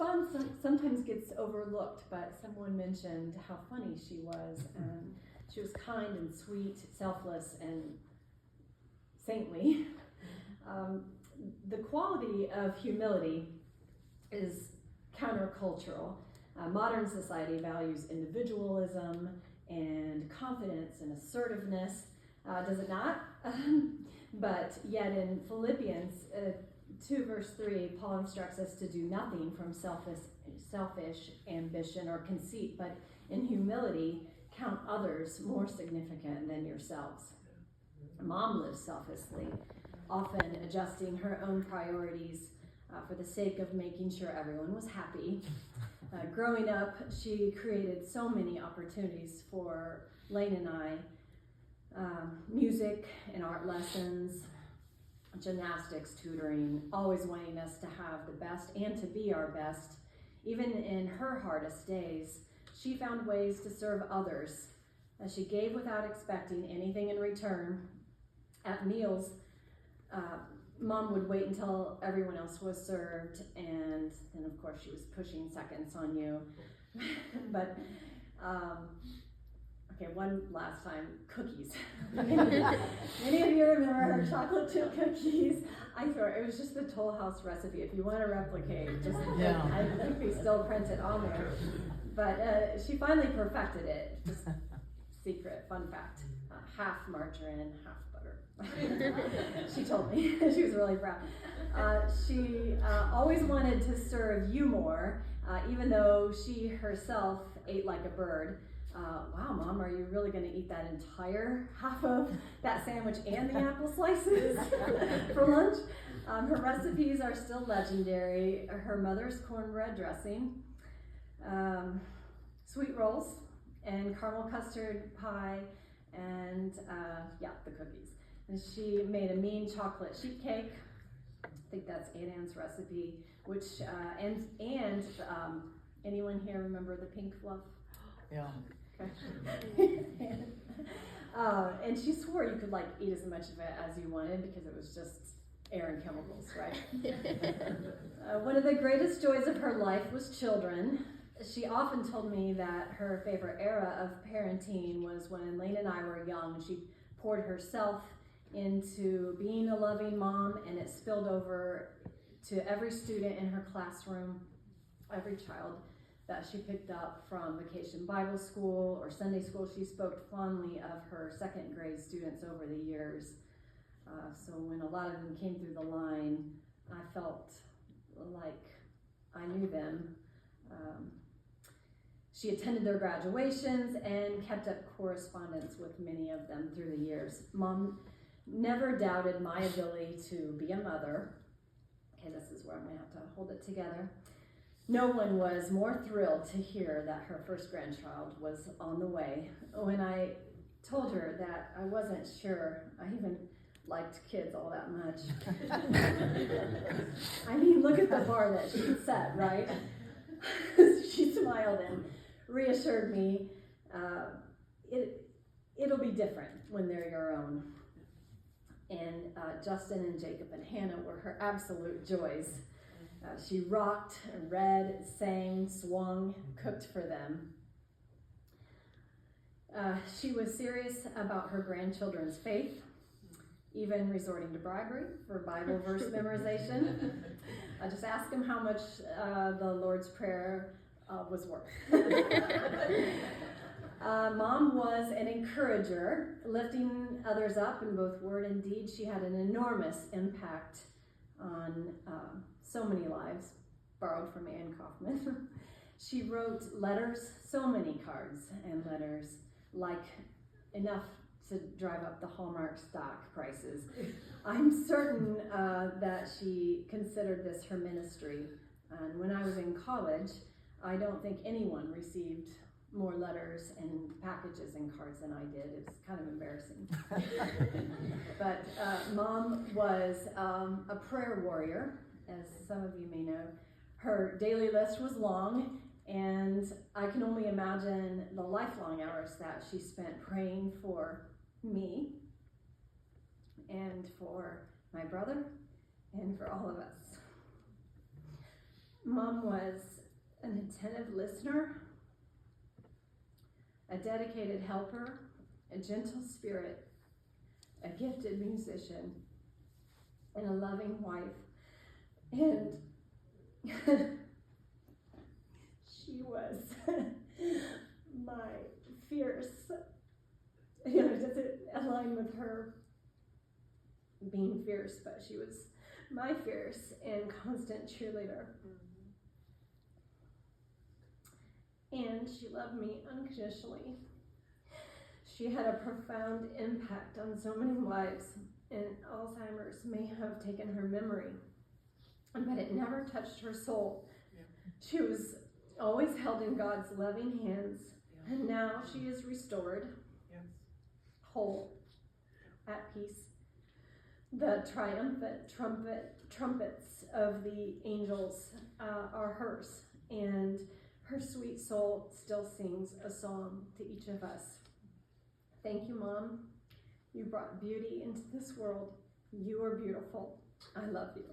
fun sometimes gets overlooked, but someone mentioned how funny she was, and she was kind and sweet, selfless, and saintly. The quality of humility is countercultural. Modern society values individualism and confidence and assertiveness, does it not? But yet in Philippians 2 verse 3, Paul instructs us to do nothing from selfish ambition or conceit, but in humility count others more significant than yourselves. Mom lives selflessly, often adjusting her own priorities for the sake of making sure everyone was happy. Growing up, she created so many opportunities for Lane and I, music and art lessons, gymnastics, tutoring, always wanting us to have the best and to be our best. Even in her hardest days, she found ways to serve others as she gave without expecting anything in return. At meals, Mom would wait until everyone else was served, and then of course she was pushing seconds on you. But okay, one last time, cookies. Many of you remember her chocolate chip cookies. I swear, it was just the Toll House recipe. If you want to replicate, just I think they still print it on there. But she finally perfected it. Just secret, fun fact. Half margarine, half butter. She told me. She was really proud. She always wanted to serve you more, even though she herself ate like a bird. Wow, Mom, are you really going to eat that entire half of that sandwich and the apple slices for lunch? Her recipes are still legendary. Her mother's cornbread dressing, sweet rolls, and caramel custard pie, and the cookies. And she made a mean chocolate sheet cake. I think that's Aunt Anne's recipe, which, and anyone here remember the pink fluff? Yeah. And she swore you could eat as much of it as you wanted because it was just air and chemicals, right? One of the greatest joys of her life was children. She often told me that her favorite era of parenting was when Lane and I were young. She poured herself into being a loving mom, and it spilled over to every student in her classroom, every child that she picked up from Vacation Bible School or Sunday school. She spoke fondly of her second grade students over the years. So when a lot of them came through the line, I felt like I knew them. She attended their graduations and kept up correspondence with many of them through the years. Mom never doubted my ability to be a mother. Okay, this is where I'm going to have to hold it together. No one was more thrilled to hear that her first grandchild was on the way. When I told her that I wasn't sure I even liked kids all that much. I mean, look at the bar that she set, right? She smiled and reassured me it'll be different when they're your own. And Justin and Jacob and Hannah were her absolute joys. She rocked, read, sang, swung, cooked for them. She was serious about her grandchildren's faith, even resorting to bribery for Bible verse memorization. Just ask them how much the Lord's Prayer was worth. Mom was an encourager, lifting others up in both word and deed. She had an enormous impact on so many lives, borrowed from Ann Kaufman. She wrote letters, so many cards and letters, like enough to drive up the Hallmark stock prices. I'm certain that she considered this her ministry. And when I was in college, I don't think anyone received more letters and packages and cards than I did. It was kind of embarrassing. But Mom was a prayer warrior, as some of you may know. Her daily list was long, and I can only imagine the lifelong hours that she spent praying for me and for my brother and for all of us. Mom was an attentive listener, a dedicated helper, a gentle spirit, a gifted musician, and a loving wife. And she was my fierce, it doesn't align with her being fierce, but she was my fierce and constant cheerleader. And she loved me unconditionally. She had a profound impact on so many lives, and Alzheimer's may have taken her memory, but it never touched her soul. Yeah. She was always held in God's loving hands, and now she is restored, whole, at peace. The triumphant trumpets of the angels are hers, and her sweet soul still sings a song to each of us. Thank you, Mom. You brought beauty into this world. You are beautiful. I love you.